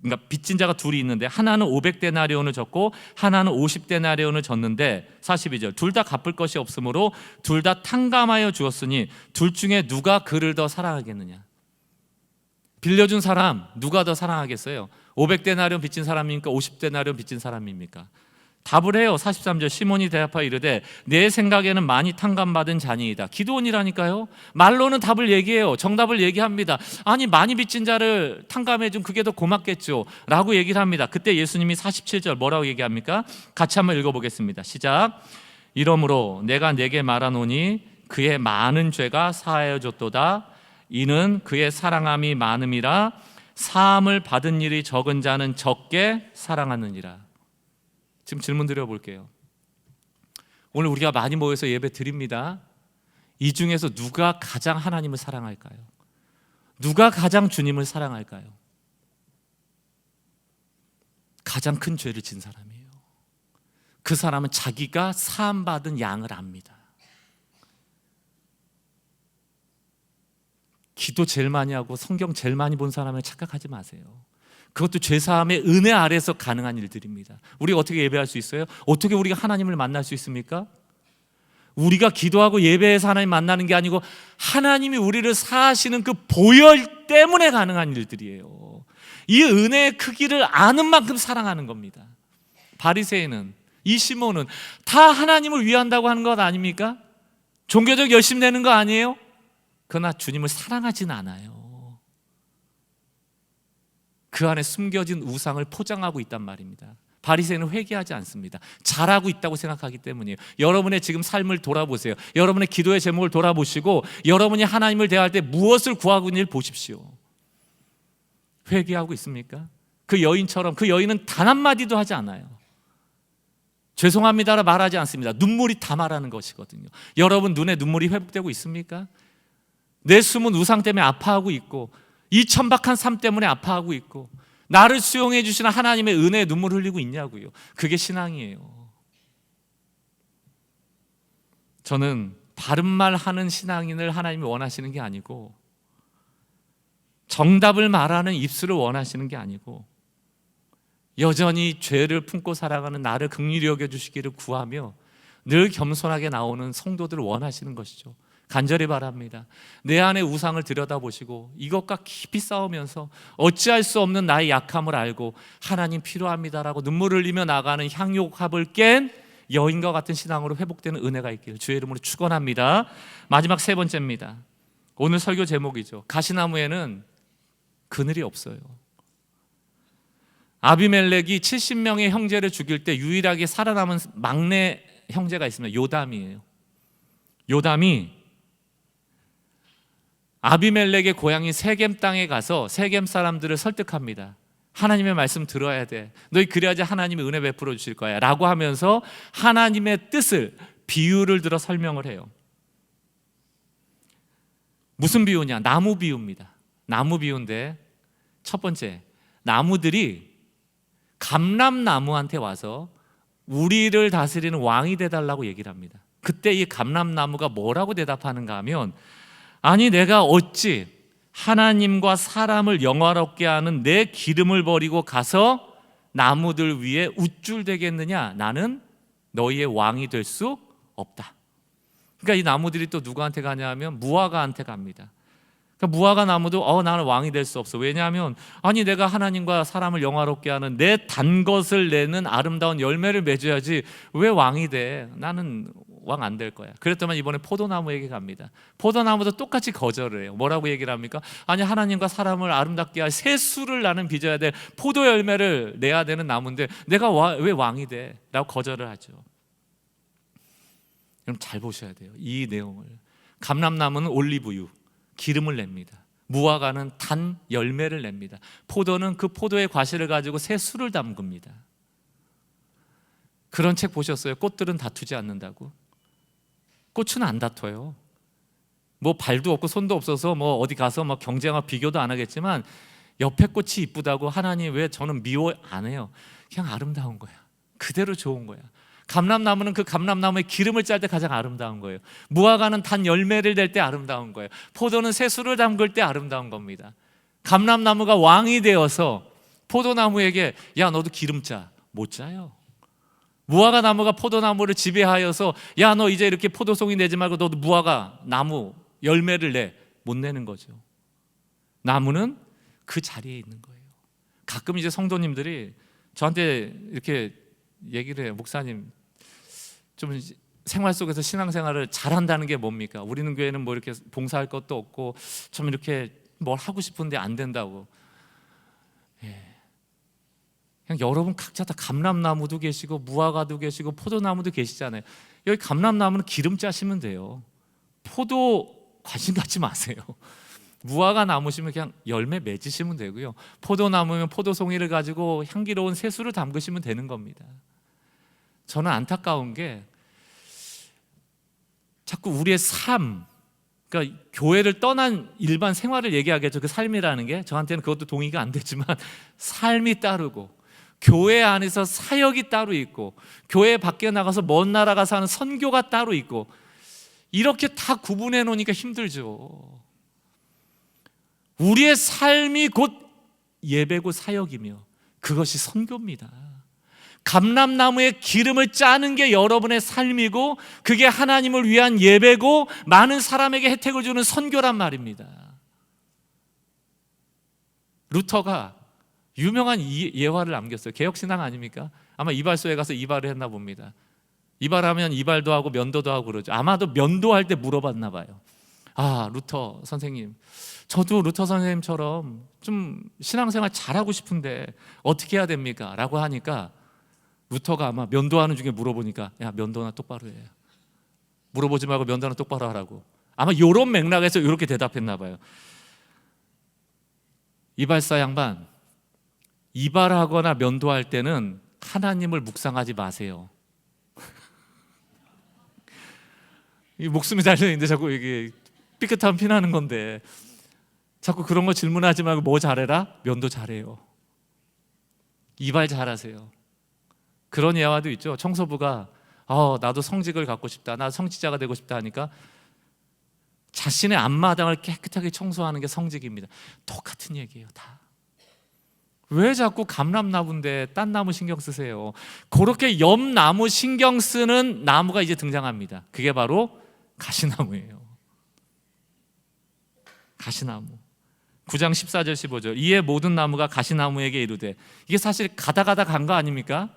그러니까 빚진 자가 둘이 있는데 하나는 500데나리온을 졌고 하나는 50데나리온을 졌는데 42절 둘 다 갚을 것이 없으므로 둘 다 탕감하여 주었으니 둘 중에 누가 그를 더 사랑하겠느냐? 빌려준 사람 누가 더 사랑하겠어요? 500데나리온 빚진 사람입니까? 50데나리온 빚진 사람입니까? 답을 해요. 43절 시몬이 대답하여 이르되 내 생각에는 많이 탕감받은 자니이다. 기드온이라니까요. 말로는 답을 얘기해요. 정답을 얘기합니다. 아니 많이 빚진 자를 탕감해 준 그게 더 고맙겠죠 라고 얘기를 합니다. 그때 예수님이 47절 뭐라고 얘기합니까? 같이 한번 읽어보겠습니다. 시작. 이러므로 내가 내게 말하노니 그의 많은 죄가 사하여 줬도다. 이는 그의 사랑함이 많음이라. 사함을 받은 일이 적은 자는 적게 사랑하느니라. 지금 질문 드려볼게요. 오늘 우리가 많이 모여서 예배 드립니다. 이 중에서 누가 가장 하나님을 사랑할까요? 누가 가장 주님을 사랑할까요? 가장 큰 죄를 진 사람이에요. 그 사람은 자기가 사함받은 양을 압니다. 기도 제일 많이 하고 성경 제일 많이 본 사람을 착각하지 마세요. 그것도 죄사함의 은혜 아래서 가능한 일들입니다. 우리가 어떻게 예배할 수 있어요? 어떻게 우리가 하나님을 만날 수 있습니까? 우리가 기도하고 예배해서 하나님 만나는 게 아니고 하나님이 우리를 사하시는 그 보혈 때문에 가능한 일들이에요. 이 은혜의 크기를 아는 만큼 사랑하는 겁니다. 바리새인은, 이 시몬은 다 하나님을 위한다고 하는 것 아닙니까? 종교적 열심 내는 거 아니에요? 그러나 주님을 사랑하진 않아요. 그 안에 숨겨진 우상을 포장하고 있단 말입니다. 바리새인은 회개하지 않습니다. 잘하고 있다고 생각하기 때문이에요. 여러분의 지금 삶을 돌아보세요. 여러분의 기도의 제목을 돌아보시고 여러분이 하나님을 대할 때 무엇을 구하고 있는지 보십시오. 회개하고 있습니까? 그 여인처럼 그 여인은 단 한마디도 하지 않아요. 죄송합니다라 말하지 않습니다. 눈물이 다 말하는 것이거든요. 여러분 눈에 눈물이 회복되고 있습니까? 내 숨은 우상 때문에 아파하고 있고 이 천박한 삶 때문에 아파하고 있고 나를 수용해 주시는 하나님의 은혜에 눈물 흘리고 있냐고요. 그게 신앙이에요. 저는 바른 말 하는 신앙인을 하나님이 원하시는 게 아니고 정답을 말하는 입술을 원하시는 게 아니고 여전히 죄를 품고 살아가는 나를 긍휼히 여겨주시기를 구하며 늘 겸손하게 나오는 성도들을 원하시는 것이죠. 간절히 바랍니다. 내 안의 우상을 들여다보시고 이것과 깊이 싸우면서 어찌할 수 없는 나의 약함을 알고 하나님 필요합니다라고 눈물을 흘리며 나가는 향유옥합을 깬 여인과 같은 신앙으로 회복되는 은혜가 있기를 주의 이름으로 축원합니다. 마지막 세 번째입니다. 오늘 설교 제목이죠. 가시나무에는 그늘이 없어요. 아비멜렉이 70명의 형제를 죽일 때 유일하게 살아남은 막내 형제가 있습니다. 요담이에요. 요담이 아비멜렉의 고향인 세겜 땅에 가서 세겜 사람들을 설득합니다. 하나님의 말씀 들어야 돼. 너희 그래야지 하나님이 은혜 베풀어 주실 거야 라고 하면서 하나님의 뜻을, 비유를 들어 설명을 해요. 무슨 비유냐? 나무 비유입니다. 나무 비유인데, 첫 번째, 나무들이 감람나무한테 와서 우리를 다스리는 왕이 돼달라고 얘기를 합니다. 그때 이 감람나무가 뭐라고 대답하는가 하면, 아니 내가 어찌 하나님과 사람을 영화롭게 하는 내 기름을 버리고 가서 나무들 위에 우쭐대겠느냐? 나는 너희의 왕이 될 수 없다. 그러니까 이 나무들이 또 누구한테 가냐 하면 무화과한테 갑니다. 그러니까 무화과 나무도 나는 왕이 될 수 없어. 왜냐하면 아니 내가 하나님과 사람을 영화롭게 하는 내 단 것을 내는 아름다운 열매를 맺어야지 왜 왕이 돼? 나는 왕 안 될 거야. 그랬더니 이번에 포도나무에게 갑니다. 포도나무도 똑같이 거절을 해요. 뭐라고 얘기를 합니까? 아니 하나님과 사람을 아름답게 할 새수를 나는 빚어야 될 포도 열매를 내야 되는 나무인데 내가 왜 왕이 돼? 라고 거절을 하죠. 그럼 잘 보셔야 돼요. 이 내용을. 감람나무는 올리브유, 기름을 냅니다. 무화과는 단 열매를 냅니다. 포도는 그 포도의 과실을 가지고 새 술을 담급니다. 그런 책 보셨어요? 꽃들은 다투지 않는다고. 꽃은 안 다퉈요. 뭐 발도 없고 손도 없어서 뭐 어디 가서 막 경쟁하고 비교도 안 하겠지만 옆에 꽃이 이쁘다고 하나님 왜 저는 미워 안 해요. 그냥 아름다운 거야. 그대로 좋은 거야. 감람나무는 그 감람나무의 기름을 짤 때 가장 아름다운 거예요. 무화과는 단 열매를 낼 때 아름다운 거예요. 포도는 새술을 담글 때 아름다운 겁니다. 감람나무가 왕이 되어서 포도나무에게 야 너도 기름 짜. 못 짜요. 무화과 나무가 포도나무를 지배하여서 야 너 이제 이렇게 포도송이 내지 말고 너도 무화과 나무 열매를 내. 못 내는 거죠. 나무는 그 자리에 있는 거예요. 가끔 이제 성도님들이 저한테 이렇게 얘기를 해요. 목사님 좀 생활 속에서 신앙생활을 잘한다는 게 뭡니까? 우리는 교회는 뭐 이렇게 봉사할 것도 없고 좀 이렇게 뭘 하고 싶은데 안 된다고. 그냥 여러분 각자 다 감람나무도 계시고 무화과도 계시고 포도나무도 계시잖아요. 여기 감람나무는 기름 짜시면 돼요. 포도 관심 갖지 마세요. 무화과 나무시면 그냥 열매 맺으시면 되고요. 포도나무면 포도송이를 가지고 향기로운 새수를 담그시면 되는 겁니다. 저는 안타까운 게 자꾸 우리의 삶, 그러니까 교회를 떠난 일반 생활을 얘기하겠죠. 그 삶이라는 게 저한테는 그것도 동의가 안 되지만 삶이 따르고 교회 안에서 사역이 따로 있고 교회 밖에 나가서 먼 나라 가서 하는 선교가 따로 있고 이렇게 다 구분해 놓으니까 힘들죠. 우리의 삶이 곧 예배고 사역이며 그것이 선교입니다. 감람나무의 기름을 짜는 게 여러분의 삶이고 그게 하나님을 위한 예배고 많은 사람에게 혜택을 주는 선교란 말입니다. 루터가 유명한 예화를 남겼어요. 개혁신앙 아닙니까? 아마 이발소에 가서 이발을 했나 봅니다. 이발하면 이발도 하고 면도도 하고 그러죠. 아마도 면도할 때 물어봤나 봐요. 아, 루터 선생님, 저도 루터 선생님처럼 좀 신앙생활 잘하고 싶은데 어떻게 해야 됩니까? 라고 하니까 루터가 아마 면도하는 중에 물어보니까 야 면도나 똑바로 해. 물어보지 말고 면도나 똑바로 하라고. 아마 이런 맥락에서 이렇게 대답했나 봐요. 이발사 양반, 이발하거나 면도할 때는 하나님을 묵상하지 마세요. 이 목숨이 달려있는데 자꾸 이게 삐끗하면 피나는 건데 자꾸 그런 거 질문하지 말고 뭐 잘해라? 면도 잘해요. 이발 잘하세요. 그런 예화도 있죠. 청소부가 나도 성직을 갖고 싶다, 나도 성직자가 되고 싶다 하니까 자신의 앞마당을 깨끗하게 청소하는 게 성직입니다. 똑같은 얘기예요. 다. 왜 자꾸 감람나무인데 딴 나무 신경 쓰세요? 그렇게 옆 나무 신경 쓰는 나무가 이제 등장합니다. 그게 바로 가시나무예요. 가시나무. 9장 14절 15절 이에 모든 나무가 가시나무에게 이르되, 이게 사실 가다 간 거 아닙니까?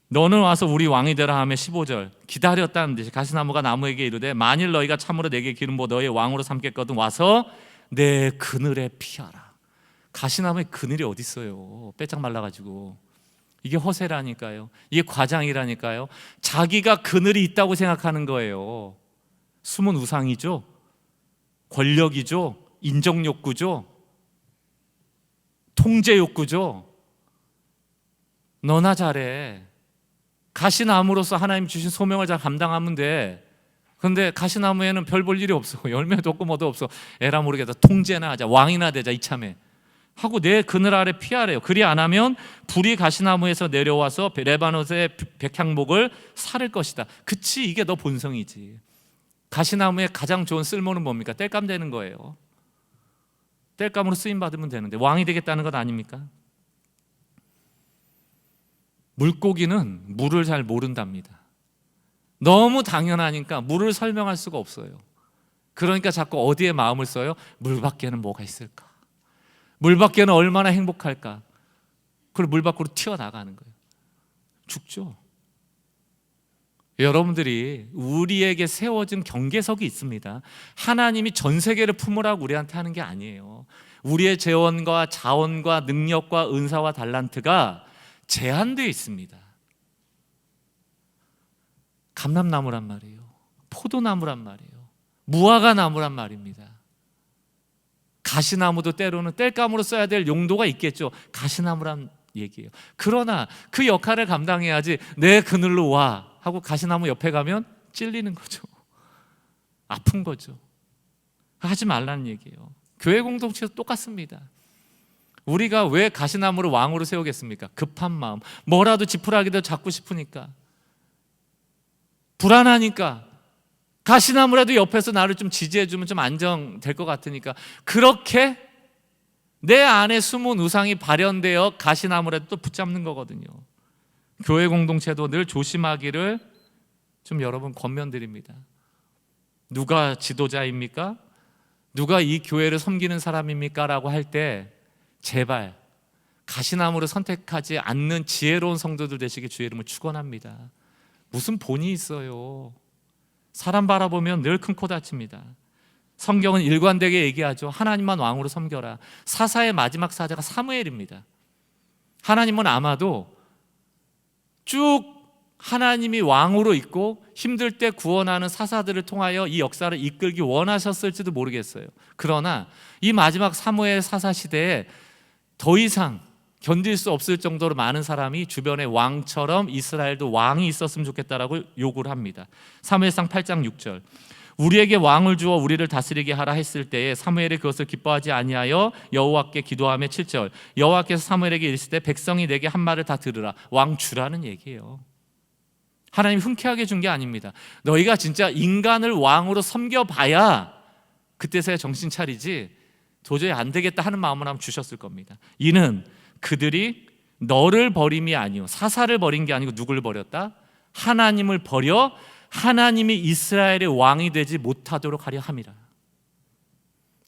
너는 와서 우리 왕이 되라 하며 15절 기다렸다는 듯이 가시나무가 나무에게 이르되, 만일 너희가 참으로 내게 기름 부어 너희 왕으로 삼겠거든 와서 내 그늘에 피하라. 가시나무에 그늘이 어디 있어요? 빼짝 말라가지고. 이게 허세라니까요. 이게 과장이라니까요. 자기가 그늘이 있다고 생각하는 거예요. 숨은 우상이죠. 권력이죠. 인정 욕구죠. 통제 욕구죠. 너나 잘해. 가시나무로서 하나님 주신 소명을 잘 감당하면 돼. 그런데 가시나무에는 별 볼 일이 없어. 열매도 없고 뭐도 없어. 에라 모르겠다. 통제나 하자. 왕이나 되자 이참에 하고 내 그늘 아래 피하래요. 그리 안 하면 불이 가시나무에서 내려와서 레바논의 백향목을 사를 것이다. 그치, 이게 너 본성이지. 가시나무의 가장 좋은 쓸모는 뭡니까? 땔감 되는 거예요. 땔감으로 쓰임 받으면 되는데 왕이 되겠다는 것 아닙니까? 물고기는 물을 잘 모른답니다. 너무 당연하니까 물을 설명할 수가 없어요. 그러니까 자꾸 어디에 마음을 써요? 물 밖에는 뭐가 있을까? 물 밖에는 얼마나 행복할까? 그리고 물 밖으로 튀어나가는 거예요. 죽죠. 여러분들이 우리에게 세워진 경계석이 있습니다. 하나님이 전 세계를 품으라고 우리한테 하는 게 아니에요. 우리의 재원과 자원과 능력과 은사와 달란트가 제한되어 있습니다. 감람나무란 말이에요. 포도나무란 말이에요. 무화과 나무란 말입니다. 가시나무도 때로는 땔감으로 써야 될 용도가 있겠죠. 가시나무란 얘기예요. 그러나 그 역할을 감당해야지 내 그늘로 와 하고 가시나무 옆에 가면 찔리는 거죠. 아픈 거죠. 하지 말라는 얘기예요. 교회 공동체도 똑같습니다. 우리가 왜 가시나무를 왕으로 세우겠습니까? 급한 마음, 뭐라도 지푸라기도 잡고 싶으니까, 불안하니까, 가시나무라도 옆에서 나를 좀 지지해주면 좀 안정될 것 같으니까, 그렇게 내 안에 숨은 우상이 발현되어 가시나무라도 또 붙잡는 거거든요. 교회 공동체도 늘 조심하기를 좀 여러분 권면드립니다. 누가 지도자입니까? 누가 이 교회를 섬기는 사람입니까? 라고 할 때 제발 가시나무를 선택하지 않는 지혜로운 성도들 되시길 주의 이름을 축원합니다. 무슨 본이 있어요. 사람 바라보면 늘 큰 코 다칩니다. 성경은 일관되게 얘기하죠. 하나님만 왕으로 섬겨라. 사사의 마지막 사자가 사무엘입니다. 하나님은 아마도 쭉 하나님이 왕으로 있고 힘들 때 구원하는 사사들을 통하여 이 역사를 이끌기 원하셨을지도 모르겠어요. 그러나 이 마지막 사무엘 사사 시대에 더 이상 견딜 수 없을 정도로 많은 사람이 주변에 왕처럼 이스라엘도 왕이 있었으면 좋겠다라고 요구를 합니다. 사무엘상 8장 6절, 우리에게 왕을 주어 우리를 다스리게 하라 했을 때에 사무엘이 그것을 기뻐하지 아니하여 여호와께 기도하며 7절, 여호와께서 사무엘에게 이르실 때 백성이 내게 한 말을 다 들으라. 왕 주라는 얘기예요. 하나님 흔쾌하게 준 게 아닙니다. 너희가 진짜 인간을 왕으로 섬겨봐야 그때서야 정신 차리지 도저히 안 되겠다 하는 마음을 하면 주셨을 겁니다. 이는 그들이 너를 버림이 아니요, 사사를 버린 게 아니고 누굴 버렸다? 하나님을 버려 하나님이 이스라엘의 왕이 되지 못하도록 하려 함이라.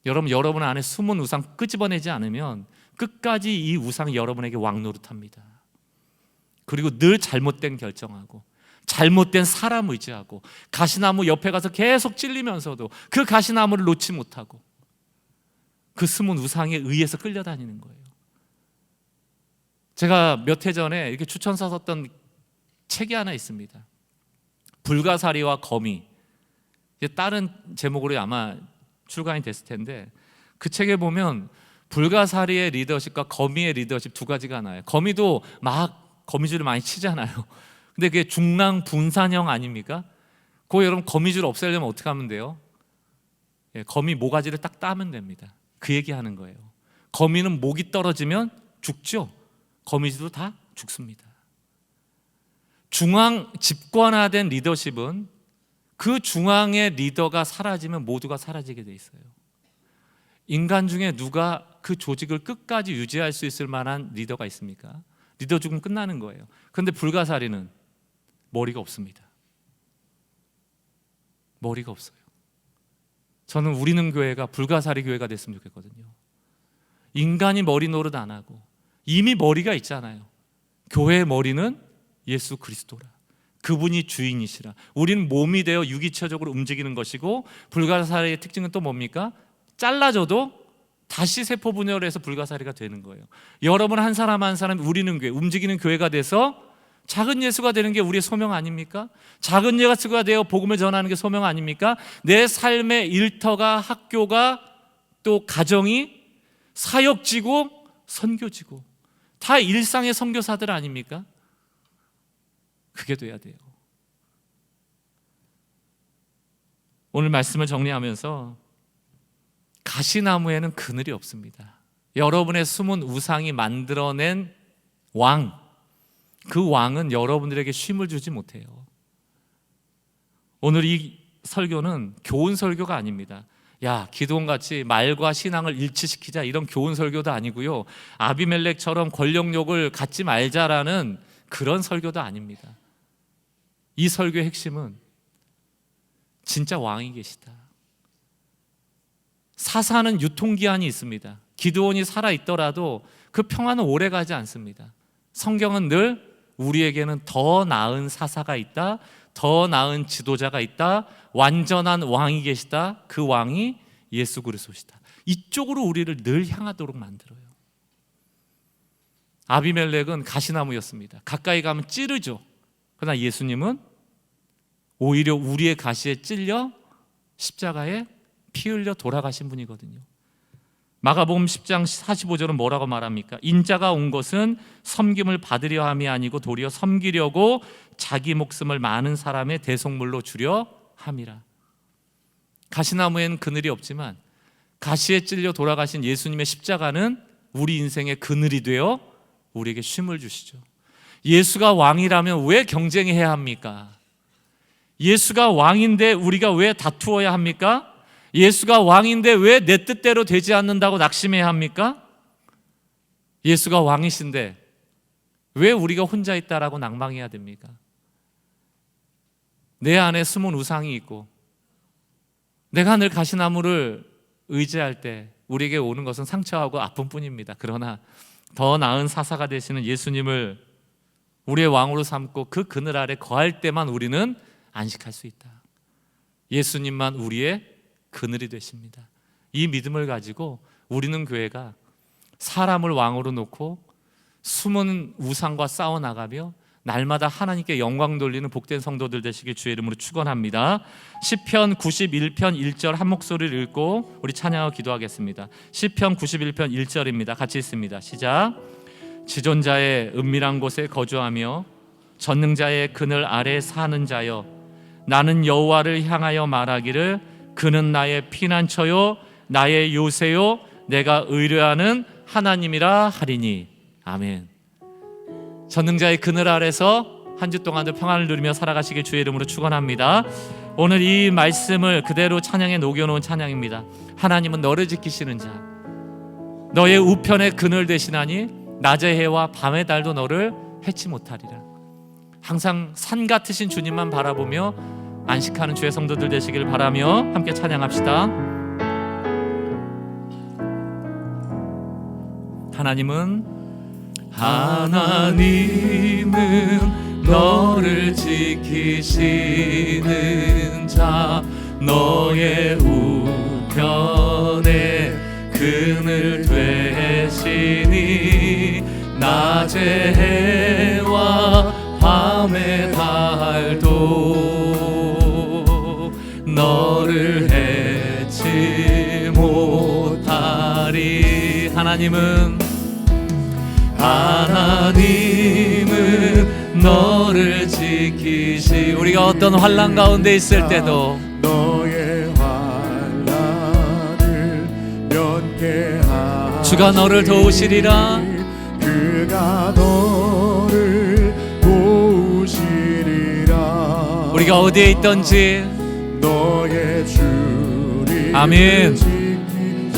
여러분 안에 숨은 우상 끄집어내지 않으면 끝까지 이 우상이 여러분에게 왕 노릇합니다. 그리고 늘 잘못된 결정하고 잘못된 사람 의지하고 가시나무 옆에 가서 계속 찔리면서도 그 가시나무를 놓지 못하고 그 숨은 우상에 의해서 끌려다니는 거예요. 제가 몇 해 전에 이렇게 추천서 썼던 책이 하나 있습니다. 불가사리와 거미. 다른 제목으로 아마 출간이 됐을 텐데 그 책에 보면 불가사리의 리더십과 거미의 리더십 두 가지가 나와요. 거미도 막 거미줄을 많이 치잖아요. 근데 그게 중랑 분산형 아닙니까? 그거 여러분 거미줄 없애려면 어떻게 하면 돼요? 거미 모가지를 딱 따면 됩니다. 그 얘기하는 거예요. 거미는 목이 떨어지면 죽죠. 거미줄도 다 죽습니다. 중앙 집권화된 리더십은 그 중앙의 리더가 사라지면 모두가 사라지게 돼 있어요. 인간 중에 누가 그 조직을 끝까지 유지할 수 있을 만한 리더가 있습니까? 리더 죽으면 끝나는 거예요. 그런데 불가사리는 머리가 없습니다. 머리가 없어요. 저는 우리는 교회가 불가사리 교회가 됐으면 좋겠거든요. 인간이 머리 노릇 안 하고 이미 머리가 있잖아요. 교회의 머리는 예수 그리스도라. 그분이 주인이시라. 우리는 몸이 되어 유기체적으로 움직이는 것이고, 불가사리의 특징은 또 뭡니까? 잘라져도 다시 세포 분열해서 불가사리가 되는 거예요. 여러분 한 사람 한 사람 우리는 교회, 움직이는 교회가 돼서 작은 예수가 되는 게 우리의 소명 아닙니까? 작은 예수가 되어 복음을 전하는 게 소명 아닙니까? 내 삶의 일터가, 학교가, 또 가정이 사역지고 선교지고 다 일상의 선교사들 아닙니까? 그게 돼야 돼요. 오늘 말씀을 정리하면서 가시나무에는 그늘이 없습니다. 여러분의 숨은 우상이 만들어낸 왕, 그 왕은 여러분들에게 쉼을 주지 못해요. 오늘 이 설교는 교훈 설교가 아닙니다. 야, 기도원같이 말과 신앙을 일치시키자 이런 교훈 설교도 아니고요, 아비멜렉처럼 권력욕을 갖지 말자라는 그런 설교도 아닙니다. 이 설교의 핵심은 진짜 왕이 계시다. 사사는 유통기한이 있습니다. 기드온이 살아있더라도 그 평화는 오래가지 않습니다. 성경은 늘 우리에게는 더 나은 사사가 있다, 더 나은 지도자가 있다, 완전한 왕이 계시다. 그 왕이 예수 그리스도시다. 이쪽으로 우리를 늘 향하도록 만들어요. 아비멜렉은 가시나무였습니다. 가까이 가면 찌르죠. 그러나 예수님은 오히려 우리의 가시에 찔려 십자가에 피 흘려 돌아가신 분이거든요. 마가복음 10장 45절은 뭐라고 말합니까? 인자가 온 것은 섬김을 받으려 함이 아니고 도리어 섬기려고 자기 목숨을 많은 사람의 대속물로 주려 함이라. 가시나무에는 그늘이 없지만 가시에 찔려 돌아가신 예수님의 십자가는 우리 인생의 그늘이 되어 우리에게 쉼을 주시죠. 예수가 왕이라면 왜 경쟁해야 합니까? 예수가 왕인데 우리가 왜 다투어야 합니까? 예수가 왕인데 왜 내 뜻대로 되지 않는다고 낙심해야 합니까? 예수가 왕이신데 왜 우리가 혼자 있다라고 낭망해야 됩니까? 내 안에 숨은 우상이 있고 내가 늘 가시나무를 의지할 때 우리에게 오는 것은 상처하고 아픔뿐입니다. 그러나 더 나은 사사가 되시는 예수님을 우리의 왕으로 삼고 그 그늘 아래 거할 때만 우리는 안식할 수 있다. 예수님만 우리의 그늘이 되십니다. 이 믿음을 가지고 우리는 교회가 사람을 왕으로 놓고 숨은 우상과 싸워나가며 날마다 하나님께 영광 돌리는 복된 성도들 되시길 주의 이름으로 축원합니다. 시편 91편 1절 한 목소리를 읽고 우리 찬양하고 기도하겠습니다. 시편 91편 1절입니다. 같이 읽습니다. 시작. 지존자의 은밀한 곳에 거주하며 전능자의 그늘 아래 사는 자여, 나는 여호와를 향하여 말하기를 그는 나의 피난처요 나의 요새요 내가 의뢰하는 하나님이라 하리니. 아멘. 전능자의 그늘 아래서 한 주 동안도 평안을 누리며 살아가시길 주의 이름으로 축원합니다. 오늘 이 말씀을 그대로 찬양에 녹여놓은 찬양입니다. 하나님은 너를 지키시는 자, 너의 우편의 그늘 되시나니 낮의 해와 밤의 달도 너를 해치 못하리라. 항상 산 같으신 주님만 바라보며 안식하는 주의 성도들 되시길 바라며 함께 찬양합시다. 하나님은 너를 지키시는 자, 너의 우편에 그늘 되시니 낮의 해와 밤의 달도 너를 해치 못하리. 하나님은 너를 지키시. 우리가 어떤 환난 가운데 있을 때도 너의 환난을 면케하리. 주가 너를 도우시리라. 그가 너를 도우시리라. 우리가 어디에 있든지 너의 주리 아멘. 지키시리라.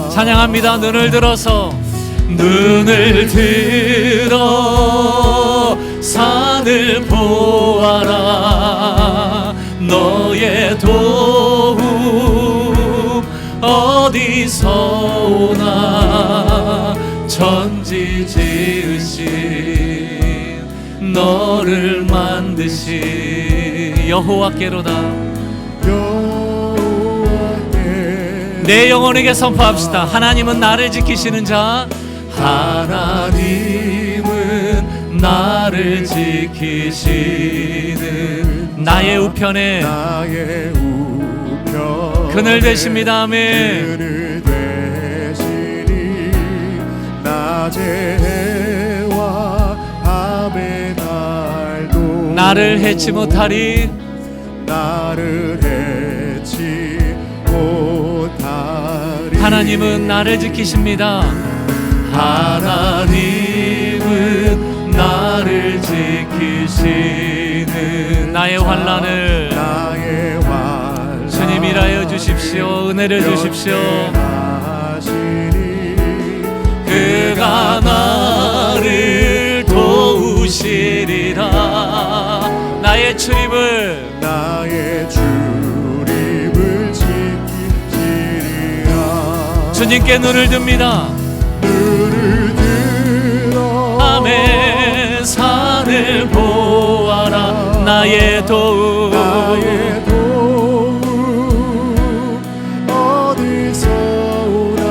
찬양합니다. 눈을 들어 산을 보아라. 너의 도움 어디서 오나. 천지 지으신 너를 만드신 여호와께로다. 내 영혼에게 선포합시다. 하나님은 나를 지키시는 자, 하나님은 나를 지키시는 나의 우편에 나의 우편에 그늘 되십니다. 아멘. 그늘 되시니 낮의 해와 밤의 날도 나를 해치 못하리 나를 해치 못하리 하나님은 나를 지키십니다. 하나님은 나를 지키시는 나의 환난을 주님 일하여 주십시오. 은혜를 주십시오. 그가 나를 도우시리라. 나의 출입을 지키시리라. 주님께 눈을 듭니다. 눈을 들어 아멘. 산을 보아라. 나의 도움 어디서 오나.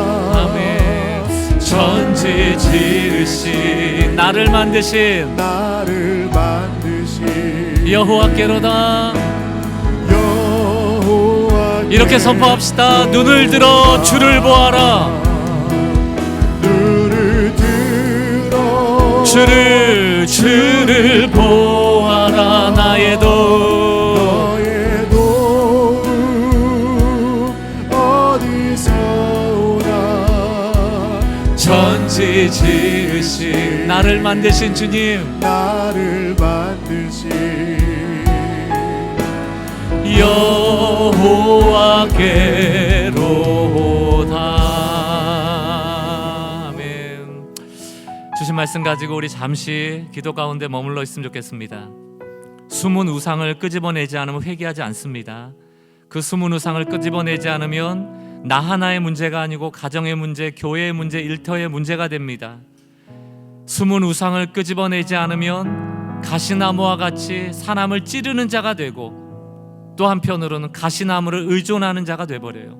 아멘. 천지 지으신 나를 만드신 여호와께로다. 이렇게 선포합시다. 눈을 들어 주를 보아라. 주를 보아라. 나의 도움 어디서 오나. 천지 지으신 나를 만드신 주님 나를 만드신 여호와께로다. 아멘. 주신 말씀 가지고 우리 잠시 기도 가운데 머물러 있으면 좋겠습니다. 숨은 우상을 끄집어내지 않으면 회개하지 않습니다. 그 숨은 우상을 끄집어내지 않으면 나 하나의 문제가 아니고 가정의 문제, 교회의 문제, 일터의 문제가 됩니다. 숨은 우상을 끄집어내지 않으면 가시나무와 같이 사람을 찌르는 자가 되고 또 한편으로는 가시나무를 의존하는 자가 돼버려요.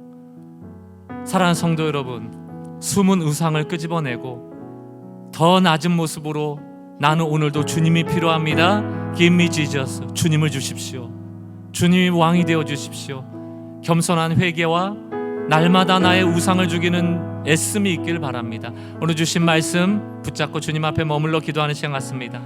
사랑하는 성도 여러분, 숨은 우상을 끄집어내고 더 낮은 모습으로 나는 오늘도 주님이 필요합니다. Give me Jesus. 주님을 주십시오. 주님이 왕이 되어 주십시오. 겸손한 회개와 날마다 나의 우상을 죽이는 애씀이 있길 바랍니다. 오늘 주신 말씀 붙잡고 주님 앞에 머물러 기도하는 시간 같습니다.